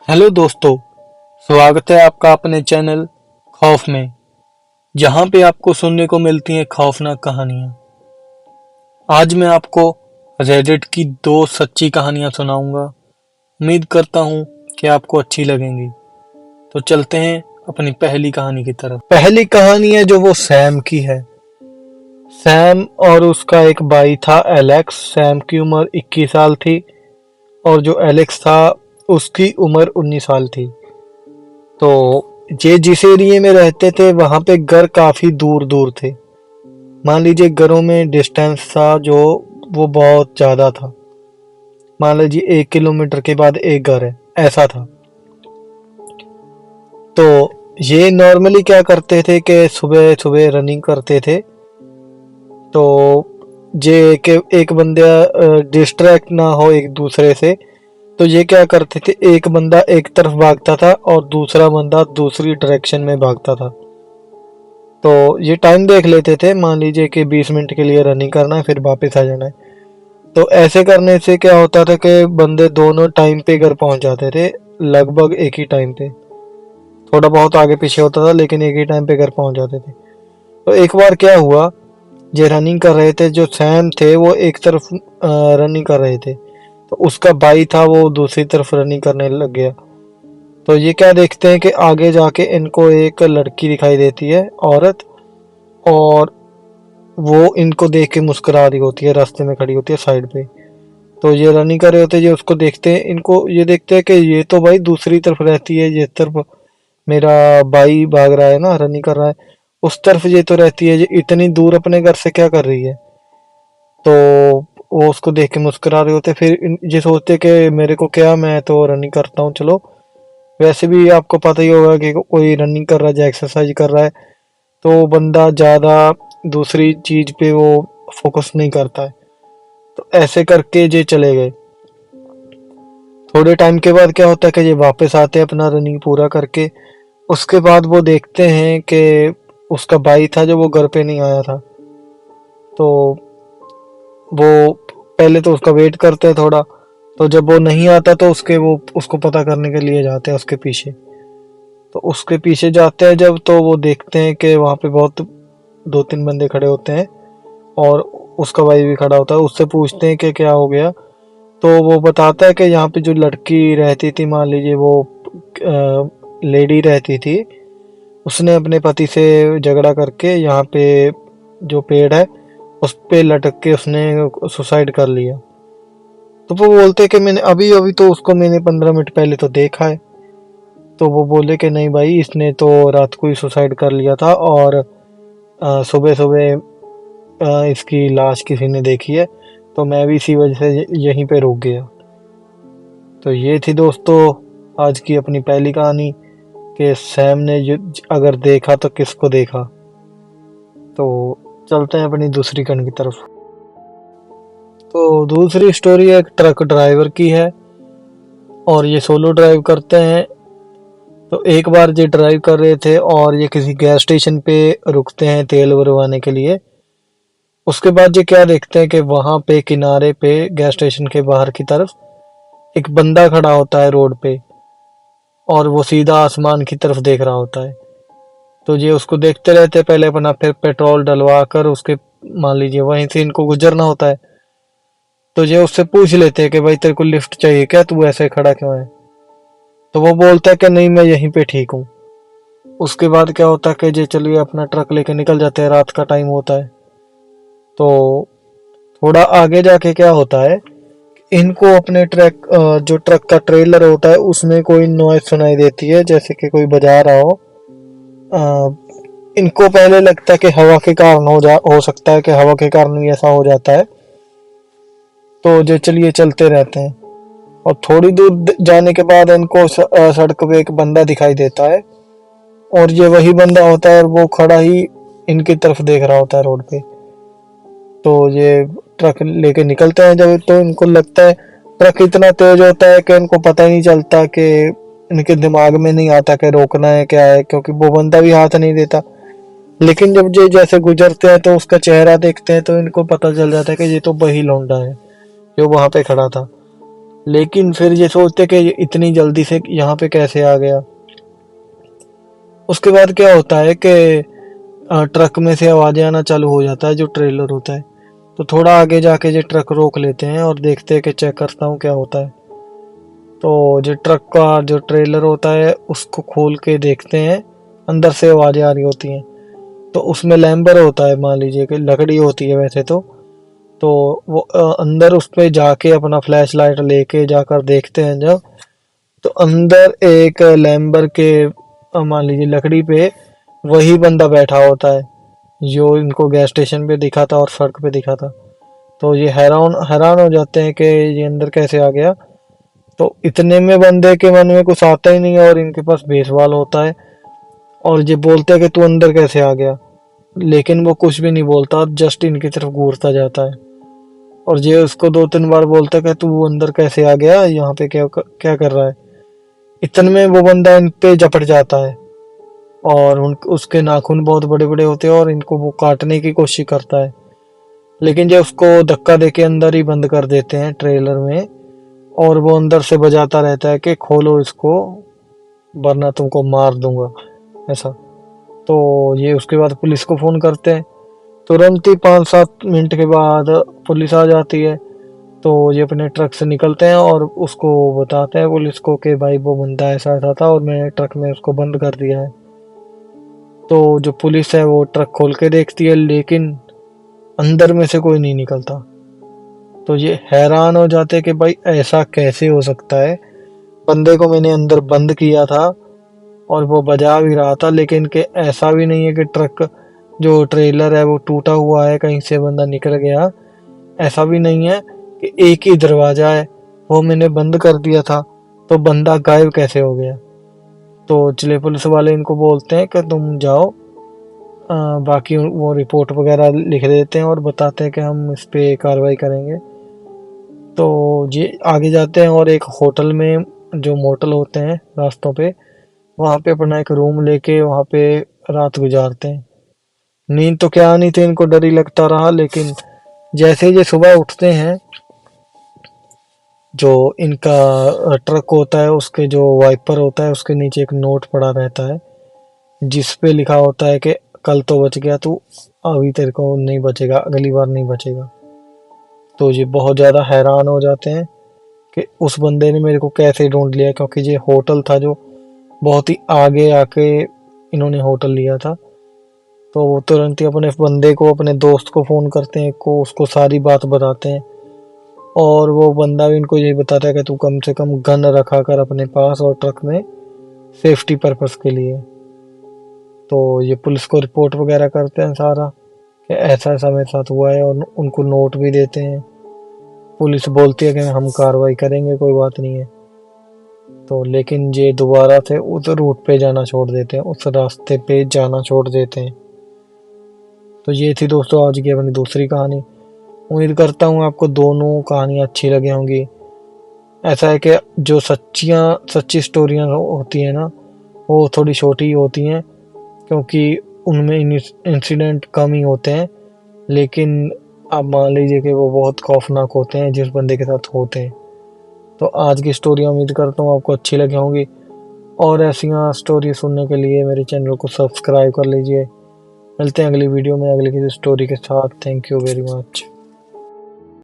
Hello दोस्तों, स्वागत है आपका अपने चैनल खौफ में, जहां पे आपको सुनने को मिलती हैं खौफनाक कहानियां। आज मैं आपको रेडिट की दो सच्ची कहानियां सुनाऊंगा। उम्मीद करता हूं कि आपको अच्छी लगेंगी। तो चलते हैं अपनी पहली कहानी की तरफ। पहली कहानी है जो वो सैम की है। सैम और उसका एक भाई था एलेक्स। सैम की उम्र 21 साल थी और जो एलेक्स था उसकी उम्र 19 साल थी। तो ये जिस एरिया में रहते थे वहां पे घर काफी दूर दूर थे। मान लीजिए घरों में डिस्टेंस था जो वो बहुत ज्यादा था। मान लीजिए 1 किलोमीटर के बाद एक घर है, ऐसा था। तो ये नॉर्मली क्या करते थे कि सुबह सुबह रनिंग करते थे। तो ये कि एक बंदा डिस्ट्रैक्ट ना हो एक दूसरे से, तो ये क्या करते थे, एक बंदा एक तरफ भागता था और दूसरा बंदा दूसरी डायरेक्शन में भागता था। तो ये टाइम देख लेते थे, मान लीजिए कि 20 मिनट के लिए रनिंग करना है फिर वापस आ जाना है। तो ऐसे करने से क्या होता था कि बंदे दोनों टाइम पे घर पहुंच जाते थे, लगभग एक ही टाइम पे। थोड़ा बहुत आगे पीछे होता था लेकिन एक ही टाइम पे घर पहुंच जाते थे। तो एक बार क्या हुआ, ये रनिंग कर रहे थे, जो सैम थे वो एक तरफ रनिंग कर रहे थे, तो उसका भाई था वो दूसरी तरफ रनिंग करने लग गया। तो ये क्या देखते हैं कि आगे जाके इनको एक लड़की दिखाई देती है, औरत, और वो इनको देख के मुस्कुरा रही होती है, रास्ते में खड़ी होती है साइड पे। तो ये रनिंग कर रहे होते हैं, ये उसको देखते हैं, इनको ये देखते हैं कि ये तो भाई दूसरी तरफ रहती है, ये तरफ मेरा भाई भाग रहा है ना, रनिंग कर रहा है, उस तरफ ये तो रहती है, ये इतनी दूर अपने घर से क्या कर रही है। तो वो उसको देख के मुस्कुरा रहे होते, फिर ये सोचते कि मेरे को क्या, मैं तो रनिंग करता हूँ, चलो। वैसे भी आपको पता ही होगा कि कोई रनिंग कर रहा है या एक्सरसाइज कर रहा है तो बंदा ज़्यादा दूसरी चीज पे वो फोकस नहीं करता है। तो ऐसे करके ये चले गए। थोड़े टाइम के बाद क्या होता है कि ये वापस आते हैं अपना रनिंग पूरा करके। उसके बाद वो देखते हैं कि उसका भाई था जो वो घर पे नहीं आया था। तो वो पहले तो उसका वेट करते हैं थोड़ा, तो जब वो नहीं आता तो उसको पता करने के लिए जाते हैं उसके पीछे। तो उसके पीछे जाते हैं जब, तो वो देखते हैं कि वहाँ पे बहुत 2-3 बंदे खड़े होते हैं और उसका भाई भी खड़ा होता है। उससे पूछते हैं कि क्या हो गया। तो वो बताता है कि यहाँ पे जो लड़की रहती थी, मान लीजिए वो लेडी रहती थी, उसने अपने पति से झगड़ा करके यहाँ पे जो पेड़ है उस पे लटक के उसने सुसाइड कर लिया। तो वो बोलते हैं कि मैंने अभी अभी तो उसको मैंने 15 मिनट पहले तो देखा है। तो वो बोले कि नहीं भाई, इसने तो रात को ही सुसाइड कर लिया था और सुबह सुबह इसकी लाश किसी ने देखी है, तो मैं भी इसी वजह से यहीं पे रुक गया। तो ये थी दोस्तों आज की अपनी पहली कहानी कि सैम ने अगर देखा तो किसको देखा। तो चलते हैं अपनी दूसरी कहानी की तरफ। तो दूसरी स्टोरी एक ट्रक ड्राइवर की है और ये सोलो ड्राइव करते हैं। तो एक बार ये ड्राइव कर रहे थे और ये किसी गैस स्टेशन पे रुकते हैं तेल भरवाने के लिए। उसके बाद ये क्या देखते हैं कि वहां पे किनारे पे गैस स्टेशन के बाहर की तरफ एक बंदा खड़ा होता है रोड पे और वो सीधा आसमान की तरफ देख रहा होता है। तो ये उसको देखते रहते हैं पहले अपना, फिर पेट्रोल डलवा कर उसके, मान लीजिए वहीं से इनको गुजरना होता है। तो ये उससे पूछ लेते हैं कि भाई तेरे को लिफ्ट चाहिए क्या, तू ऐसे खड़ा क्यों है। तो वो बोलता है कि नहीं मैं यहीं पे ठीक हूँ। उसके बाद क्या होता है कि ये चलिए अपना ट्रक लेके निकल जाते हैं, रात का टाइम होता है। तो थोड़ा आगे जाके क्या होता है, इनको अपने जो ट्रक का ट्रेलर होता है उसमें कोई नॉइज सुनाई देती है, जैसे कि कोई बजा रहा हो। इनको पहले लगता है कि हवा के कारण हो सकता है कि हवा के कारण भी ऐसा हो जाता है। तो जो चलिए चलते रहते हैं और थोड़ी दूर जाने के बाद इनको सड़क पे एक बंदा दिखाई देता है और ये वही बंदा होता है और वो खड़ा ही इनकी तरफ देख रहा होता है रोड पे। तो ये ट्रक लेके निकलते हैं जब, तो इनको लगता है ट्रक इतना तेज होता है कि इनको पता ही नहीं चलता, कि इनके दिमाग में नहीं आता कि रोकना है क्या है, क्योंकि वो बंदा भी हाथ नहीं देता। लेकिन जब ये जैसे गुजरते हैं तो उसका चेहरा देखते हैं तो इनको पता चल जाता है कि ये तो वही लौंडा है जो वहां पे खड़ा था। लेकिन फिर ये सोचते कि ये इतनी जल्दी से यहाँ पे कैसे आ गया। उसके बाद क्या होता है कि ट्रक में से आवाज़ें आना चालू हो जाता है, जो ट्रेलर होता है। तो थोड़ा आगे जाके ये ट्रक रोक लेते हैं और देखते हैं कि चेक करता हूँ क्या होता है। तो जो ट्रक का जो ट्रेलर होता है उसको खोल के देखते हैं, अंदर से आवाज़ें आ रही होती हैं। तो उसमें लैम्बर होता है, मान लीजिए कि लकड़ी होती है वैसे तो वो अंदर उस पे जाके अपना फ्लैश लाइट लेके जाकर देखते हैं जब, तो अंदर एक लैम्बर के मान लीजिए लकड़ी पे वही बंदा बैठा होता है जो इनको गैस स्टेशन पे दिखा था और सड़क पे दिखा था। तो ये हैरान हैरान हो जाते हैं कि ये अंदर कैसे आ गया। तो इतने में बंदे के मन में कुछ आता ही नहीं है और इनके पास बेसबॉल होता है और ये बोलते हैं कि तू अंदर कैसे आ गया, लेकिन वो कुछ भी नहीं बोलता, जस्ट इनकी तरफ घूरता जाता है। और ये उसको 2-3 बार बोलता है कि तू अंदर कैसे आ गया, यहाँ पे क्या क्या कर रहा है। इतने में वो बंदा इन पे झपट जाता है और उसके नाखून बहुत बड़े बड़े होते हैं और इनको वो काटने की कोशिश करता है। लेकिन जो उसको धक्का देके अंदर ही बंद कर देते हैं ट्रेलर में, और वो अंदर से बजाता रहता है कि खोलो इसको वरना तुमको मार दूंगा, ऐसा। तो ये उसके बाद पुलिस को फ़ोन करते हैं। तुरंत ही 5-7 मिनट के बाद पुलिस आ जाती है। तो ये अपने ट्रक से निकलते हैं और उसको बताते हैं पुलिस को कि भाई वो बंदा ऐसा ऐसा था और मैंने ट्रक में उसको बंद कर दिया है। तो जो पुलिस है वो ट्रक खोल के देखती है, लेकिन अंदर में से कोई नहीं निकलता। तो ये हैरान हो जाते हैं कि भाई ऐसा कैसे हो सकता है, बंदे को मैंने अंदर बंद किया था और वो बजा भी रहा था, लेकिन कि ऐसा भी नहीं है कि ट्रक जो ट्रेलर है वो टूटा हुआ है, कहीं से बंदा निकल गया। ऐसा भी नहीं है कि एक ही दरवाजा है, वो मैंने बंद कर दिया था, तो बंदा गायब कैसे हो गया। तो चले पुलिस वाले इनको बोलते हैं कि तुम जाओ, बाकी वो रिपोर्ट वगैरह लिख देते हैं और बताते हैं कि हम इस पे कार्रवाई करेंगे। तो ये आगे जाते हैं और एक होटल में, जो मोटल होते हैं रास्तों पे, वहाँ पे अपना एक रूम लेके वहाँ पे रात गुजारते हैं। नींद तो क्या आनी थी, इनको डर ही लगता रहा। लेकिन जैसे ही ये सुबह उठते हैं, जो इनका ट्रक होता है उसके जो वाइपर होता है उसके नीचे एक नोट पड़ा रहता है जिस पे लिखा होता है कि कल तो बच गया तू, अभी तेरे को नहीं बचेगा, अगली बार नहीं बचेगा। तो ये बहुत ज़्यादा हैरान हो जाते हैं कि उस बंदे ने मेरे को कैसे ढूंढ लिया, क्योंकि ये होटल था जो बहुत ही आगे आके इन्होंने होटल लिया था। तो वो तुरंत ही अपने बंदे को, अपने दोस्त को फ़ोन करते हैं, को उसको सारी बात बताते हैं। और वो बंदा भी इनको यही बताता है कि तू कम से कम गन रखा कर अपने पास और ट्रक में, सेफ्टी पर्पस के लिए। तो ये पुलिस को रिपोर्ट वगैरह करते हैं सारा कि ऐसा ऐसा मेरे साथ हुआ है, और उनको नोट भी देते हैं। पुलिस बोलती है कि हम कार्रवाई करेंगे, कोई बात नहीं है। तो लेकिन ये दोबारा से उस रूट पे जाना छोड़ देते हैं, उस रास्ते पे जाना छोड़ देते हैं। तो ये थी दोस्तों आज की अपनी दूसरी कहानी। उम्मीद करता हूँ आपको दोनों कहानियाँ अच्छी लगी होंगी। ऐसा है कि जो सच्ची स्टोरियाँ होती हैं ना, वो थोड़ी छोटी होती हैं, क्योंकि उनमें इंसिडेंट कम ही होते हैं। लेकिन आप मान लीजिए कि वो बहुत खौफनाक होते हैं जिस बंदे के साथ होते हैं। तो आज की स्टोरी उम्मीद करता हूँ आपको अच्छी लगी होंगी, और ऐसी स्टोरी सुनने के लिए मेरे चैनल को सब्सक्राइब कर लीजिए। मिलते हैं अगली वीडियो में अगली किसी स्टोरी के साथ। Thank you very much.